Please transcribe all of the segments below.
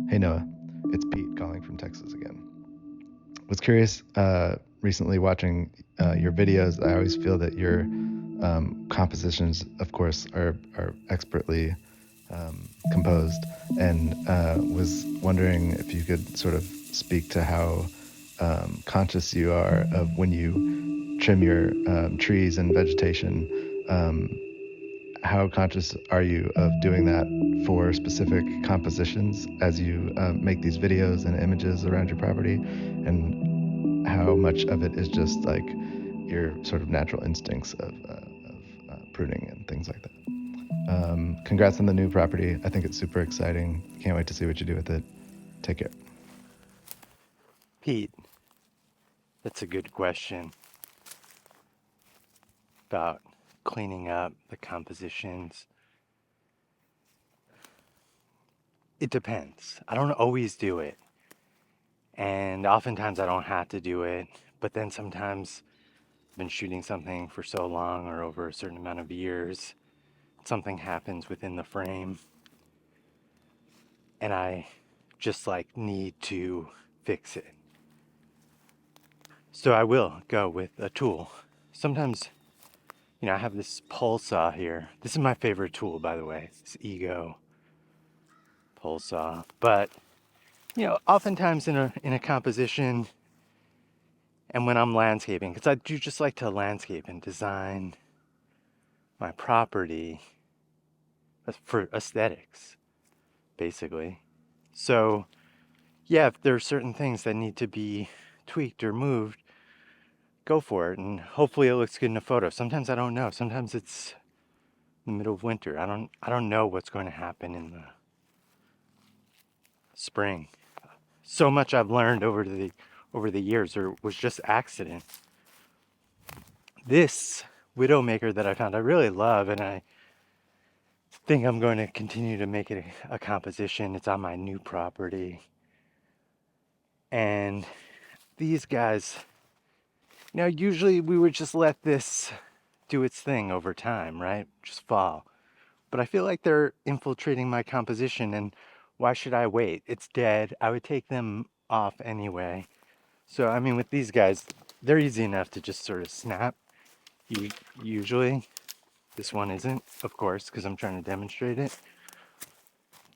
Hey Noah, it's Pete calling from Texas again. Was curious, recently watching your videos, I always feel that your compositions, of course, are expertly composed, and was wondering if you could sort of speak to how conscious you are of when you trim your trees and vegetation. How conscious are you of doing that for specific compositions as you make these videos and images around your property, and how much of it is just like your sort of natural instincts of pruning and things like that? Congrats on the new property. I think it's super exciting. Can't wait to see what you do with it. Take care. Pete, that's a good question about cleaning up the compositions. It depends. I don't always do it. And oftentimes I don't have to do it. But then sometimes I've been shooting something for so long or over a certain amount of years, something happens within the frame. And I just like need to fix it. So I will go with a tool. Sometimes, I have this pole saw here. This is my favorite tool, by the way. This Ego pole saw. But oftentimes in a composition, and when I'm landscaping, because I do just like to landscape and design my property for aesthetics, basically. So yeah, if there are certain things that need to be tweaked or moved, go for it, and hopefully it looks good in a photo. Sometimes I don't know. Sometimes it's in the middle of winter. I don't know what's going to happen in the spring. So much I've learned over the years, or was just accident. This Widowmaker that I found, I really love, and I think I'm going to continue to make it a composition. It's on my new property. And these guys, usually we would just let this do its thing over time, right? Just fall. But I feel like they're infiltrating my composition, and why should I wait? It's dead. I would take them off anyway. So, I mean, with these guys, they're easy enough to just sort of snap. Usually, this one isn't, of course, because I'm trying to demonstrate it.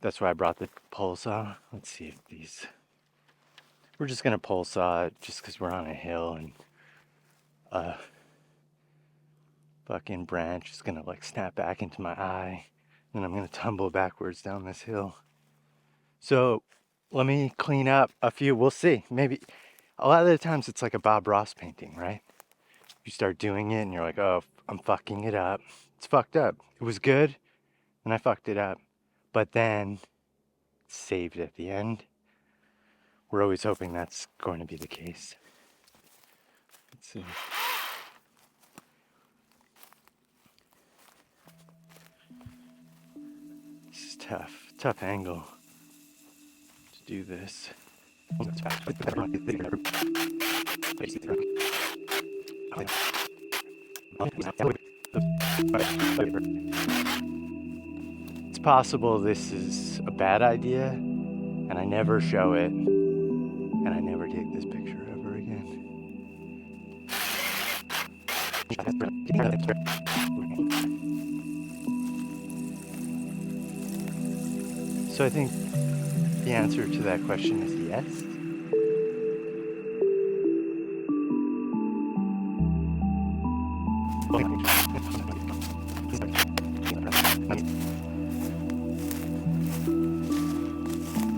That's why I brought the pole saw. Let's see if these... We're just going to pole saw it just because we're on a hill, and a fucking branch is going to like snap back into my eye. And I'm going to tumble backwards down this hill. So let me clean up a few. We'll see. Maybe a lot of the times it's like a Bob Ross painting, right? You start doing it and you're like, oh, I'm fucking it up. It's fucked up. It was good and I fucked it up. But then it's saved at the end. We're always hoping that's going to be the case. Let's see. This is tough. Tough angle to do this. It's possible this is a bad idea, and I never show it, and I never take this picture ever again. So I think the answer to that question is yes.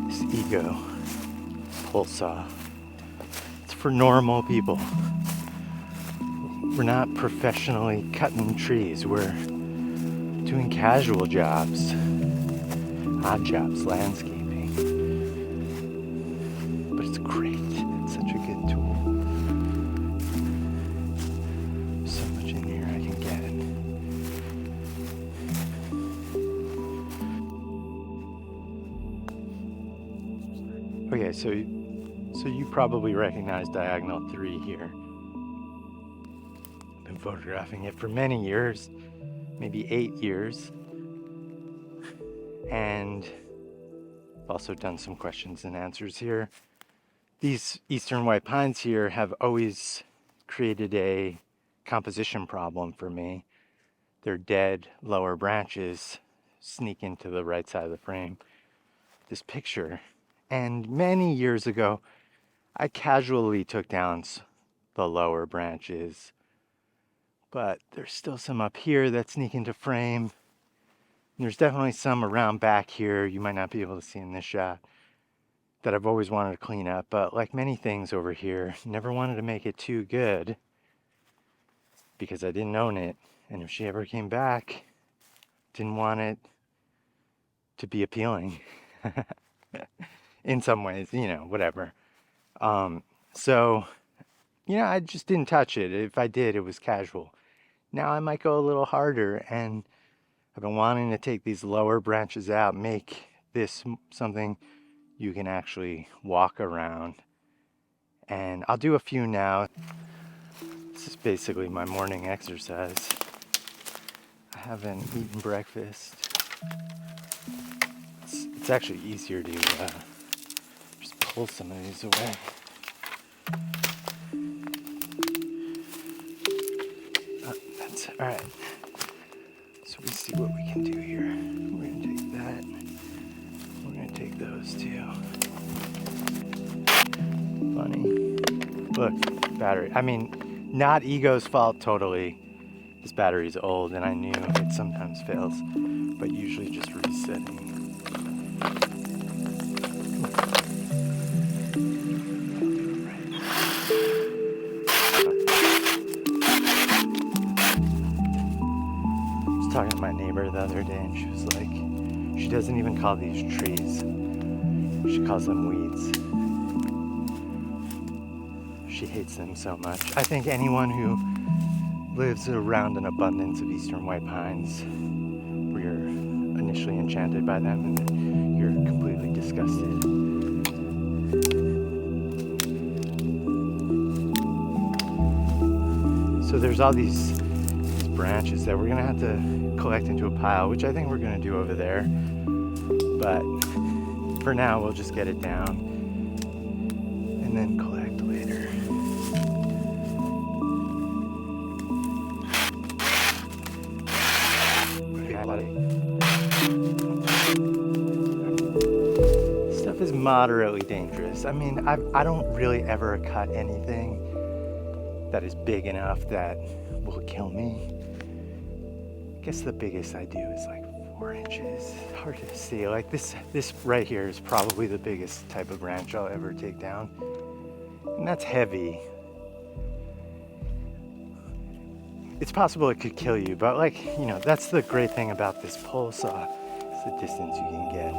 This Ego pole saw. It's for normal people. We're not professionally cutting trees. We're doing casual jobs, odd jobs, landscaping. But it's great. It's such a good tool. So much in here I can get. Okay, so you probably recognize diagonal 3 here. I've been photographing it for many years, maybe 8 years. And I've also done some questions and answers here. These eastern white pines here have always created a composition problem for me. Their dead lower branches sneak into the right side of the frame. This picture. And many years ago, I casually took down the lower branches, but there's still some up here that sneak into frame. There's definitely some around back here you might not be able to see in this shot that I've always wanted to clean up, but like many things over here, never wanted to make it too good because I didn't own it, and if she ever came back, didn't want it to be appealing in some ways, you know, whatever. So, you know, I just didn't touch it. If I did, it was casual. Now I might go a little harder, and I've been wanting to take these lower branches out, make this something you can actually walk around. And I'll do a few now. This is basically my morning exercise. I haven't eaten breakfast. It's actually easier to just pull some of these away. That's all right. So we see what we can do here. We're gonna take that. We're gonna take those too. Funny. Look, battery. I mean, not Ego's fault totally. This battery's old and I knew it sometimes fails, but usually just resetting. I was talking to my neighbor the other day and she was like, she doesn't even call these trees. She calls them weeds. She hates them so much. I think anyone who lives around an abundance of eastern white pines, where you're initially enchanted by them and then you're completely disgusted. So there's all these branches that we're gonna have to collect into a pile, which I think we're gonna do over there. But for now, we'll just get it down and then collect later. Stuff is moderately dangerous. I mean, I don't really ever cut anything that is big enough that will kill me. I guess the biggest I do is like 4 inches. Hard to see. Like this right here is probably the biggest type of branch I'll ever take down. And that's heavy. It's possible it could kill you, but like, you know, that's the great thing about this pole saw. It's the distance you can get.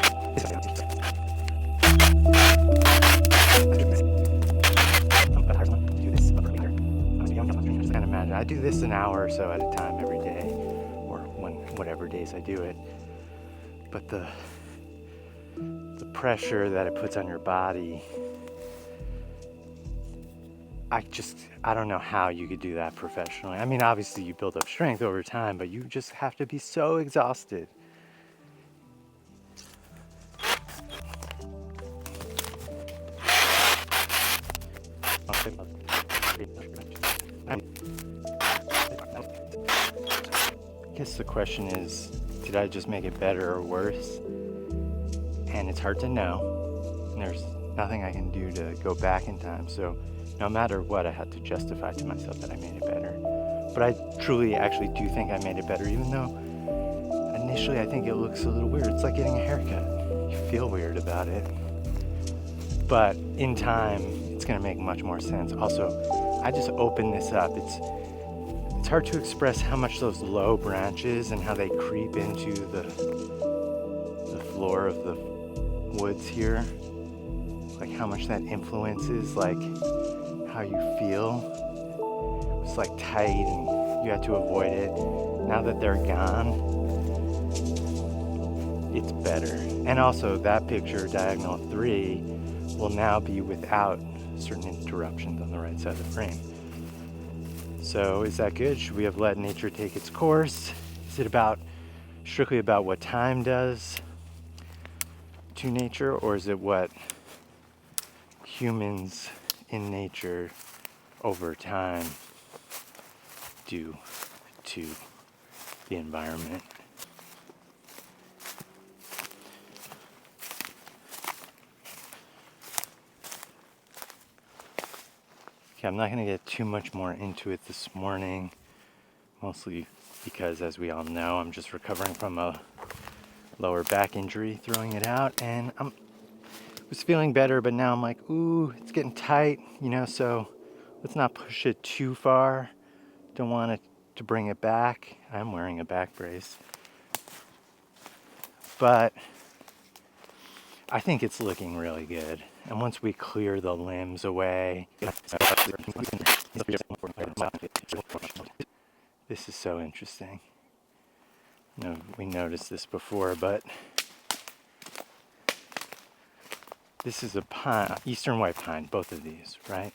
I can't imagine. I do this an hour or so at a time every day, or whatever days I do it. But the pressure that it puts on your body, I don't know how you could do that professionally. I mean, obviously you build up strength over time, but you just have to be so exhausted. I guess the question is, did I just make it better or worse? And it's hard to know. And there's nothing I can do to go back in time. So no matter what, I had to justify to myself that I made it better. But I truly actually do think I made it better, even though initially I think it looks a little weird. It's like getting a haircut. You feel weird about it. But in time, it's gonna make much more sense. Also, I just opened this up. It's hard to express how much those low branches and how they creep into the floor of the woods here. Like how much that influences like how you feel. It's like tight and you had to avoid it. Now that they're gone, it's better. And also that picture, diagonal 3, will now be without certain interruptions on the right side of the frame. So is that good? Should we have let nature take its course? Is it strictly about what time does? to nature, or is it what humans in nature over time do to the environment? Okay, I'm not going to get too much more into it this morning, mostly because, as we all know, I'm just recovering from a lower back injury throwing it out, and I was feeling better, but now I'm like, ooh, it's getting tight, so let's not push it too far. Don't want it to bring it back. I'm wearing a back brace, but I think it's looking really good. And once we clear the limbs away, this is so interesting. We noticed this before, but this is a pine, eastern white pine, both of these, right?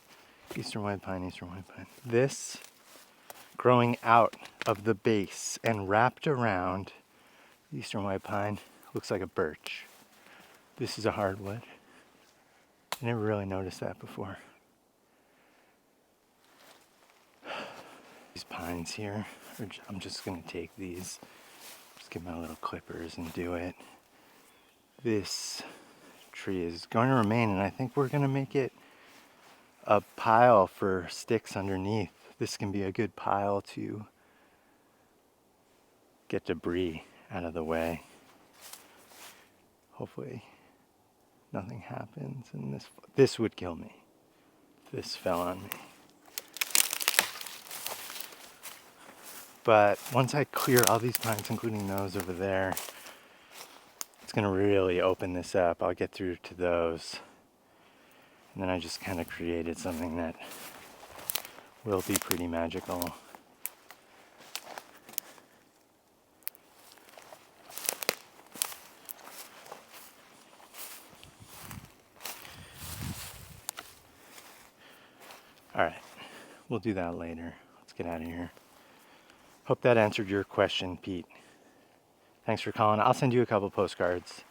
Eastern white pine, eastern white pine. This growing out of the base and wrapped around eastern white pine looks like a birch. This is a hardwood. I never really noticed that before. These pines here, I'm just gonna take these, just get my little clippers and do it. This tree is going to remain, and I think we're gonna make it a pile for sticks underneath. This can be a good pile to get debris out of the way. Hopefully nothing happens, and this would kill me. This fell on me. But once I clear all these pines, including those over there, it's gonna really open this up. I'll get through to those. And then I just kind of created something that will be pretty magical. All right, we'll do that later. Let's get out of here. Hope that answered your question, Pete. Thanks for calling. I'll send you a couple postcards.